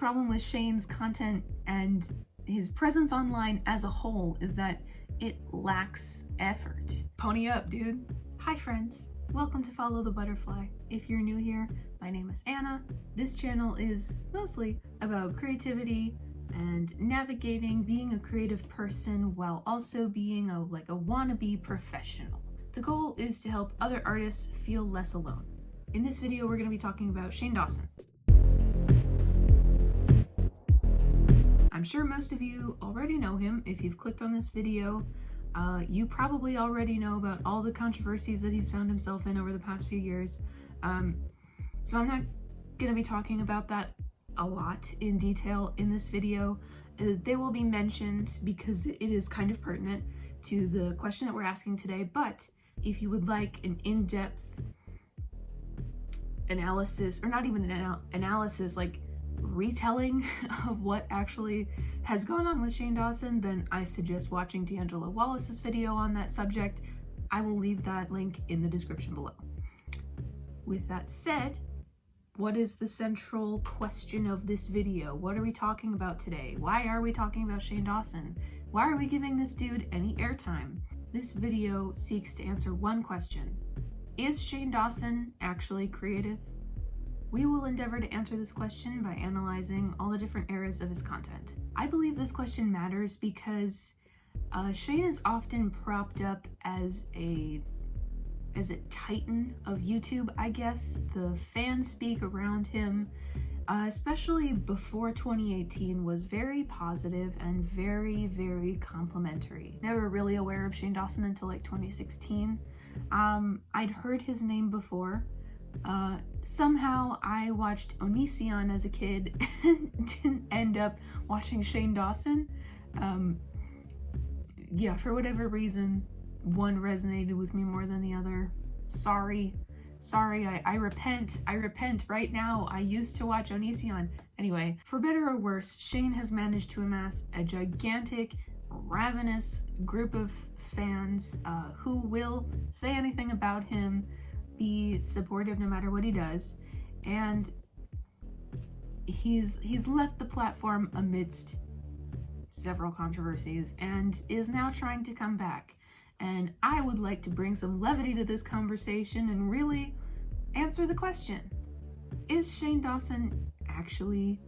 Problem with Shane's content and his presence online as a whole is that it lacks effort. Pony up, dude. Hi friends, welcome to Follow the Butterfly. If you're new here, my name is Anna. This channel is mostly about creativity and navigating being a creative person while also being a wannabe professional. The goal is to help other artists feel less alone. In this video, we're going to be talking about Shane Dawson. I'm sure most of you already know him. If you've clicked on this video, you probably already know about all the controversies that he's found himself in over the past few years. So I'm not going to be talking about that a lot in detail in this video. They will be mentioned because it is kind of pertinent to the question that we're asking today. But if you would like an in-depth analysis, or not even an analysis, like retelling of what actually has gone on with Shane Dawson, then I suggest watching D'Angelo Wallace's video on that subject. I will leave that link in the description below. With that said, what is the central question of this video? What are we talking about today? Why are we talking about Shane Dawson? Why are we giving this dude any airtime? This video seeks to answer one question. Is Shane Dawson actually creative? We will endeavor to answer this question by analyzing all the different eras of his content. I believe this question matters because Shane is often propped up as a titan of YouTube, I guess. The fan speak around him, especially before 2018, was very positive and very, very complimentary. Never really aware of Shane Dawson until like 2016. I'd heard his name before. Somehow I watched Onision as a kid and didn't end up watching Shane Dawson. Yeah, for whatever reason, one resonated with me more than the other. Sorry, I repent right now. I used to watch Onision. Anyway, for better or worse, Shane has managed to amass a gigantic, ravenous group of fans who will say anything about him, be supportive no matter what he does, and he's left the platform amidst several controversies and is now trying to come back. And I would like to bring some levity to this conversation and really answer the question: is Shane Dawson actually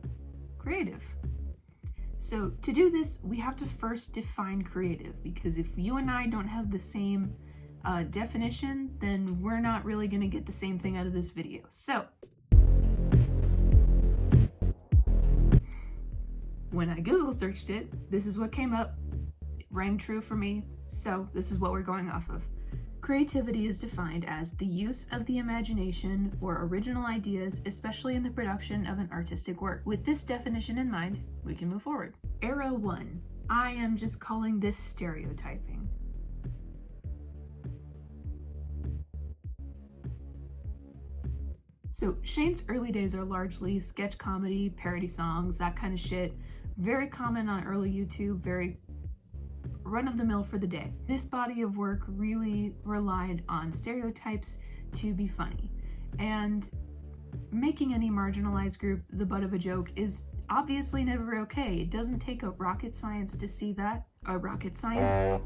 creative? So to do this, we have to first define creative, because if you and I don't have the same definition, then we're not really going to get the same thing out of this video. So when I Google searched it, this is what came up. It rang true for me, so this is what we're going off of. Creativity is defined as the use of the imagination or original ideas, especially in the production of an artistic work. With this definition in mind, we can move forward. Era 1. I am just calling this stereotyping. So Shane's early days are largely sketch comedy, parody songs, that kind of shit. Very common on early YouTube, very run-of-the-mill for the day. This body of work really relied on stereotypes to be funny. And making any marginalized group the butt of a joke is obviously never okay. It doesn't take a rocket science to see that. A rocket science?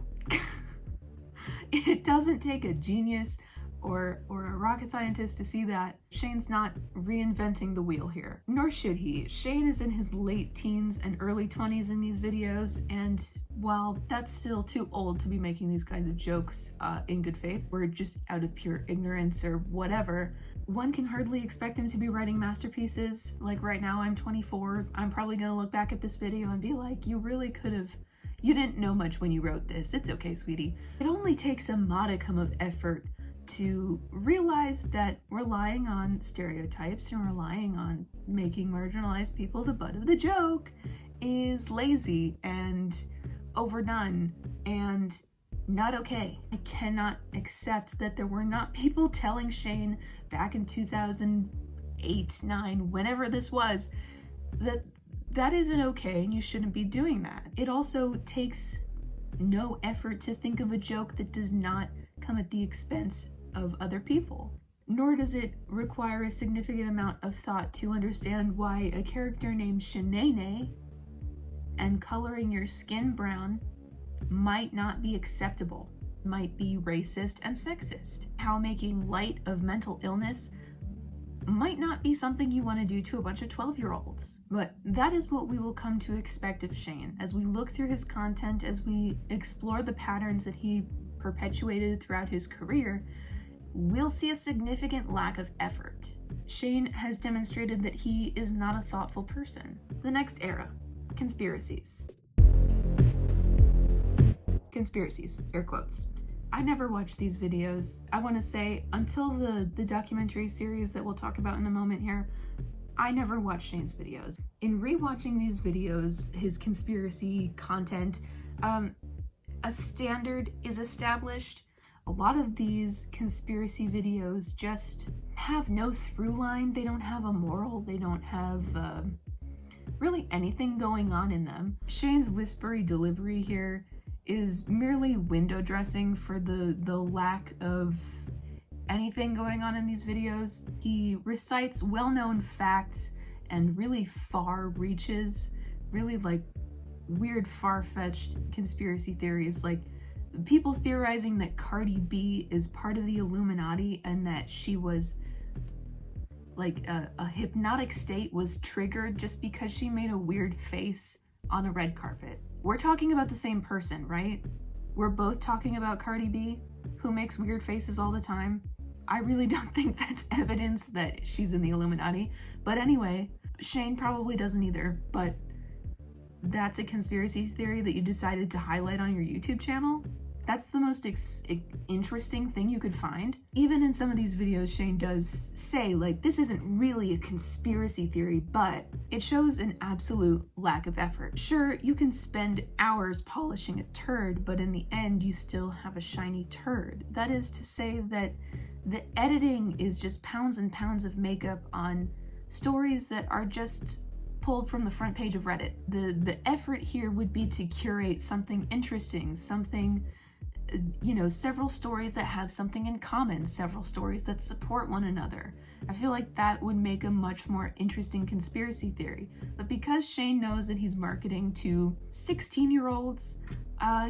It doesn't take a genius or a rocket scientist to see that. Shane's not reinventing the wheel here, nor should he. Shane is in his late teens and early 20s in these videos, and while that's still too old to be making these kinds of jokes in good faith, or just out of pure ignorance or whatever, one can hardly expect him to be writing masterpieces. Like right now, I'm 24. I'm probably gonna look back at this video and be like, you didn't know much when you wrote this. It's okay, sweetie. It only takes a modicum of effort to realize that relying on stereotypes and relying on making marginalized people the butt of the joke is lazy and overdone and not okay. I cannot accept that there were not people telling Shane back in 2008, 9, whenever this was, that isn't okay and you shouldn't be doing that. It also takes no effort to think of a joke that does not come at the expense of other people. nor does it require a significant amount of thought to understand why a character named Shanae and coloring your skin brown might not be acceptable, might be racist and sexist. How making light of mental illness might not be something you want to do to a bunch of 12-year-olds. But that is what we will come to expect of Shane as we look through his content, as we explore the patterns that he perpetuated throughout his career. We'll see a significant lack of effort. Shane has demonstrated that he is not a thoughtful person. The next era, conspiracies. Conspiracies, air quotes. I never watched these videos. I want to say, until the documentary series that we'll talk about in a moment here, I never watched Shane's videos. In rewatching these videos, his conspiracy content, a standard is established. A lot of these conspiracy videos just have no through line. They don't have a moral. They don't have really anything going on in them. Shane's whispery delivery here is merely window dressing for the lack of anything going on in these videos. He recites well-known facts and really far reaches, really like weird far-fetched conspiracy theories, like people theorizing that Cardi B is part of the Illuminati and that she was like a hypnotic state was triggered just because she made a weird face on a red carpet. We're talking about the same person, right? We're both talking about Cardi B, who makes weird faces all the time. I really don't think that's evidence that she's in the Illuminati. But anyway, Shane probably doesn't either, but that's a conspiracy theory that you decided to highlight on your YouTube channel? That's the most interesting thing you could find. Even in some of these videos, Shane does say, like, this isn't really a conspiracy theory, but it shows an absolute lack of effort. Sure, you can spend hours polishing a turd, but in the end, you still have a shiny turd. That is to say that the editing is just pounds and pounds of makeup on stories that are just pulled from the front page of Reddit. The effort here would be to curate something interesting, something, you know, several stories that have something in common, several stories that support one another. I feel like that would make a much more interesting conspiracy theory. But because Shane knows that he's marketing to 16-year-olds,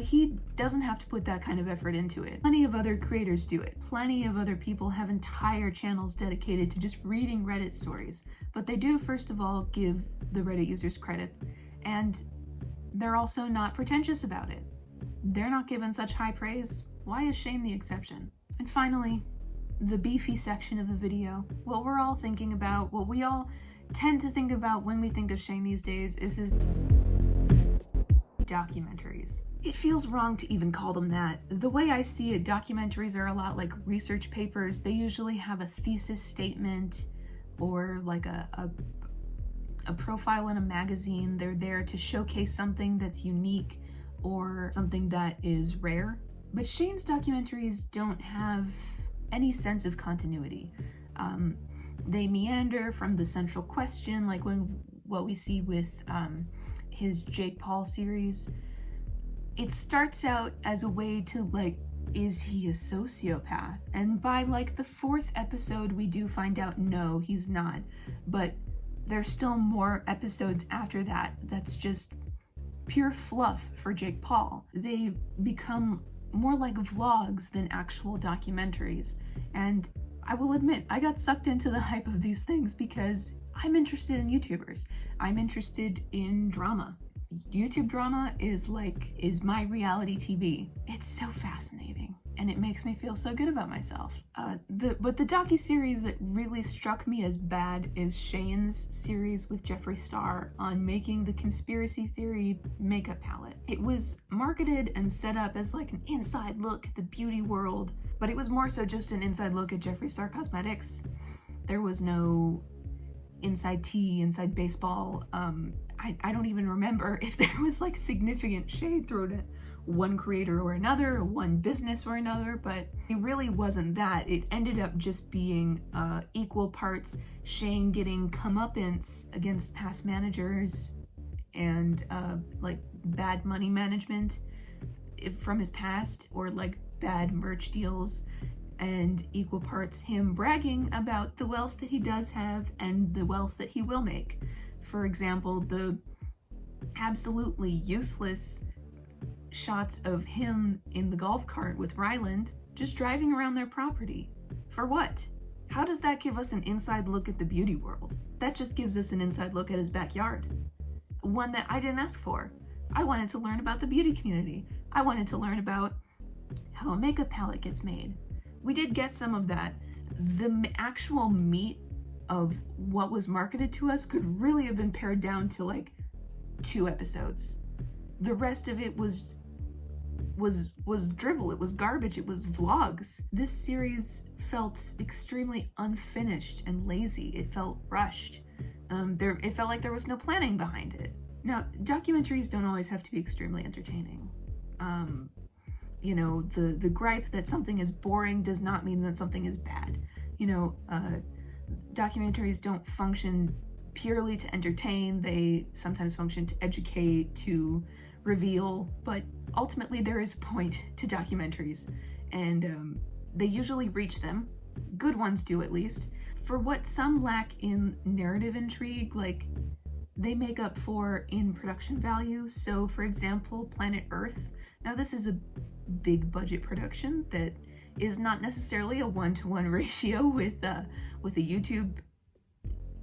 he doesn't have to put that kind of effort into it. Plenty of other creators do it. Plenty of other people have entire channels dedicated to just reading Reddit stories. But they do, first of all, give the Reddit users credit, and they're also not pretentious about it. They're not given such high praise. Why is Shane the exception? And finally, the beefy section of the video. What we're all thinking about, what we all tend to think about when we think of Shane these days is his documentaries. It feels wrong to even call them that. The way I see it, documentaries are a lot like research papers. They usually have a thesis statement or like a profile in a magazine. They're there to showcase something that's unique or something that is rare. But Shane's documentaries don't have any sense of continuity. They meander from the central question, like what we see with his Jake Paul series. It starts out as a way to, like, is he a sociopath? And by like the 4th episode, we do find out no, he's not. But there's still more episodes after that that's just pure fluff for Jake Paul. They become more like vlogs than actual documentaries. And I will admit, I got sucked into the hype of these things because I'm interested in YouTubers. I'm interested in drama. YouTube drama is my reality TV. It's so fascinating and it makes me feel so good about myself. But the docuseries that really struck me as bad is Shane's series with Jeffree Star on making the conspiracy theory makeup palette. It was marketed and set up as like an inside look at the beauty world, but it was more so just an inside look at Jeffree Star Cosmetics. There was no inside tea, inside baseball. I don't even remember if there was like significant shade thrown at one creator or another, or one business or another, but it really wasn't that. It ended up just being equal parts Shane getting comeuppance against past managers and like bad money management from his past, or like bad merch deals, and equal parts him bragging about the wealth that he does have and the wealth that he will make. For example, the absolutely useless shots of him in the golf cart with Ryland just driving around their property. For what? How does that give us an inside look at the beauty world? That just gives us an inside look at his backyard. One that I didn't ask for. I wanted to learn about the beauty community. I wanted to learn about how a makeup palette gets made. We did get some of that. The actual meat of what was marketed to us could really have been pared down to like 2 episodes. The rest of it was drivel, it was garbage, it was vlogs. This series felt extremely unfinished and lazy. It felt rushed. It felt like there was no planning behind it. Now, documentaries don't always have to be extremely entertaining. You know, the gripe that something is boring does not mean that something is bad. You know, documentaries don't function purely to entertain. They sometimes function to educate, to reveal, but ultimately there is a point to documentaries, and they usually reach them. Good ones do, at least. For what some lack in narrative intrigue, like, they make up for in production value. So, for example, Planet Earth. Now, this is a big budget production that is not necessarily a 1-to-1 ratio with a YouTube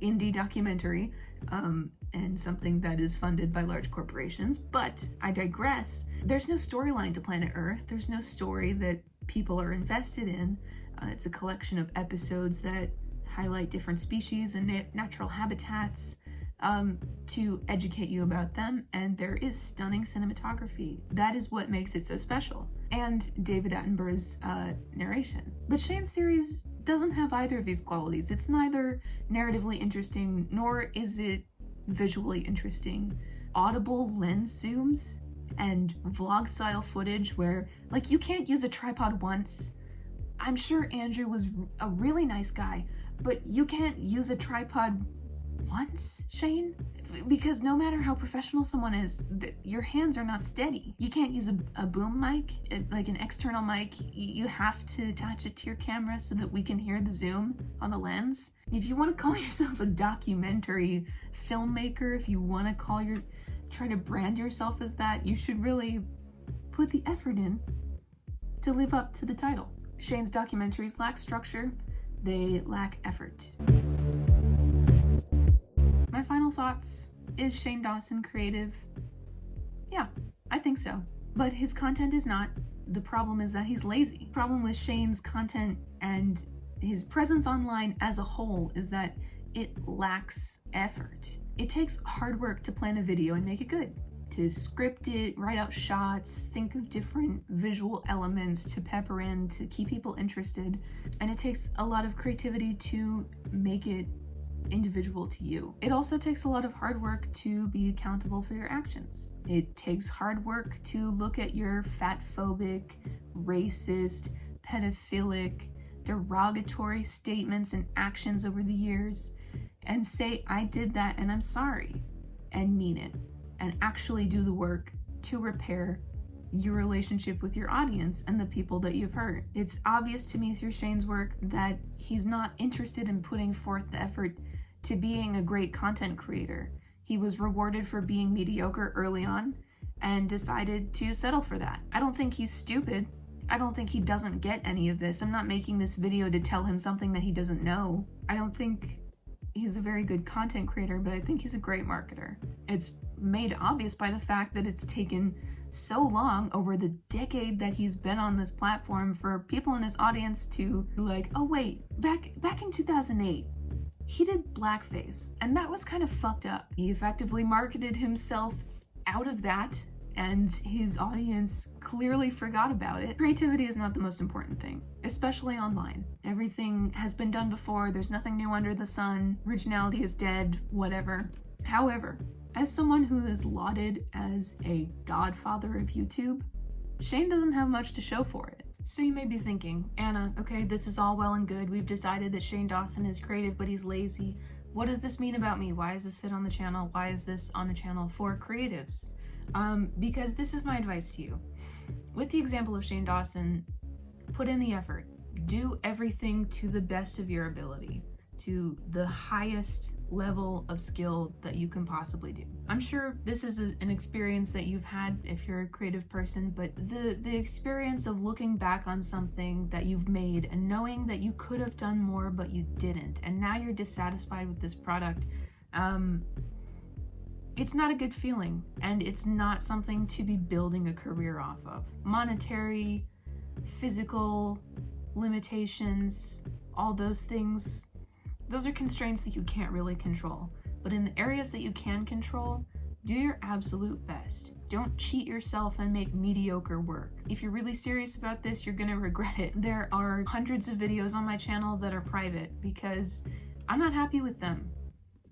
indie documentary, and something that is funded by large corporations. But I digress. There's no storyline to Planet Earth. There's no story that people are invested in. It's a collection of episodes that highlight different species and natural habitats to educate you about them, and there is stunning cinematography. That is what makes it so special. And David Attenborough's narration. But Shane's series doesn't have either of these qualities. It's neither narratively interesting, nor is it visually interesting. Audible lens zooms and vlog style footage where, like, you can't use a tripod once. I'm sure Andrew was a really nice guy, but you can't use a tripod once, Shane? Because no matter how professional someone is, your hands are not steady. You can't use a boom mic, like an external mic. You have to attach it to your camera so that we can hear the zoom on the lens. If you want to call yourself a documentary filmmaker, if you want to try to brand yourself as that, you should really put the effort in to live up to the title. Shane's documentaries lack structure. They lack effort. My final thoughts: is Shane Dawson creative? Yeah, I think so. But his content is not. The problem is that he's lazy. The problem with Shane's content and his presence online as a whole is that it lacks effort. It takes hard work to plan a video and make it good. To script it, write out shots, think of different visual elements to pepper in to keep people interested. And it takes a lot of creativity to make it individual to you. It also takes a lot of hard work to be accountable for your actions. It takes hard work to look at your fatphobic, racist, pedophilic, derogatory statements and actions over the years and say, I did that and I'm sorry, and mean it, and actually do the work to repair your relationship with your audience and the people that you've hurt. It's obvious to me through Shane's work that he's not interested in putting forth the effort to being a great content creator. He was rewarded for being mediocre early on and decided to settle for that. I don't think he's stupid. I don't think he doesn't get any of this. I'm not making this video to tell him something that he doesn't know. I don't think he's a very good content creator, but I think he's a great marketer. It's made obvious by the fact that it's taken so long over the decade that he's been on this platform for people in his audience to like, oh wait, back in 2008, he did blackface, and that was kind of fucked up. He effectively marketed himself out of that, and his audience clearly forgot about it. Creativity is not the most important thing, especially online. Everything has been done before, there's nothing new under the sun, originality is dead, whatever. However, as someone who is lauded as a godfather of YouTube, Shane doesn't have much to show for it. So you may be thinking, Anna, okay, this is all well and good. We've decided that Shane Dawson is creative, but he's lazy. What does this mean about me? Why is this fit on the channel? Why is this on a channel for creatives? Because this is my advice to you. With the example of Shane Dawson, put in the effort. do everything to the best of your ability, to the highest level of skill that you can possibly do. I'm sure this is an experience that you've had if you're a creative person, but the experience of looking back on something that you've made and knowing that you could have done more but you didn't, and now you're dissatisfied with this product, it's not a good feeling, and it's not something to be building a career off of. Monetary, physical limitations, all those things, those are constraints that you can't really control. But in the areas that you can control, do your absolute best. Don't cheat yourself and make mediocre work. If you're really serious about this, you're gonna regret it. There are hundreds of videos on my channel that are private because I'm not happy with them.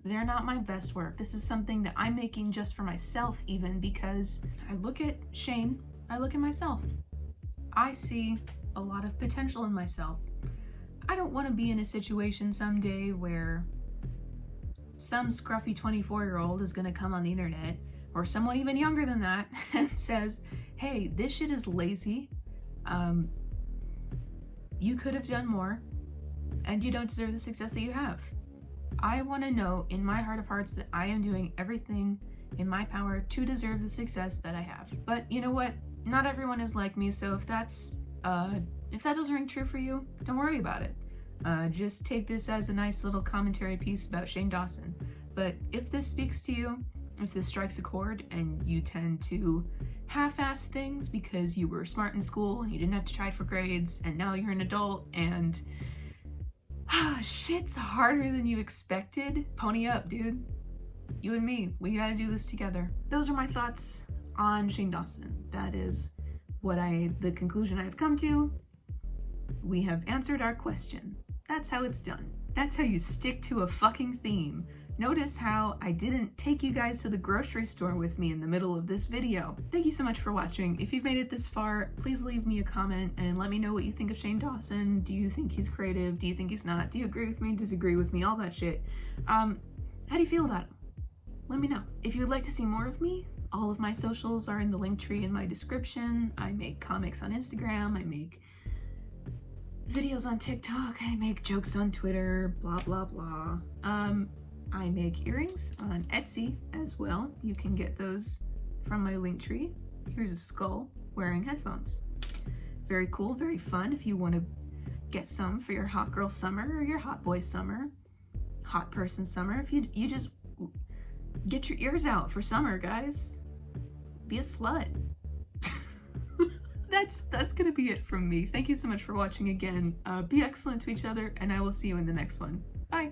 They're not my best work. This is something that I'm making just for myself, even because I look at Shane, I look at myself. I see a lot of potential in myself. I don't want to be in a situation someday where some scruffy 24-year-old is going to come on the internet, or someone even younger than that, and says, hey, this shit is lazy, you could have done more, and you don't deserve the success that you have. I want to know in my heart of hearts that I am doing everything in my power to deserve the success that I have. But you know what? Not everyone is like me, so if that doesn't ring true for you, don't worry about it. Just take this as a nice little commentary piece about Shane Dawson. But if this speaks to you, if this strikes a chord and you tend to half-ass things because you were smart in school and you didn't have to try for grades, and now you're an adult and shit's harder than you expected, pony up, dude. You and me, we gotta do this together. Those are my thoughts on Shane Dawson. That is the conclusion I've come to. We have answered our question. That's how it's done. That's how you stick to a fucking theme. Notice how I didn't take you guys to the grocery store with me in the middle of this video. Thank you so much for watching. If you've made it this far, please leave me a comment and let me know what you think of Shane Dawson. Do you think he's creative? Do you think he's not? Do you agree with me? Disagree with me? All that shit. How do you feel about him? Let me know. If you would like to see more of me, all of my socials are in the link tree in my description. I make comics on Instagram. I make videos on TikTok. I make jokes on Twitter. Blah, blah, blah. I make earrings on Etsy as well. You can get those from my link tree. Here's a skull wearing headphones. Very cool, very fun if you want to get some for your hot girl summer or your hot boy summer, hot person summer. If you just get your ears out for summer, guys. Be a slut. That's gonna be it from me. Thank you so much for watching again. Be excellent to each other, and I will see you in the next one. Bye.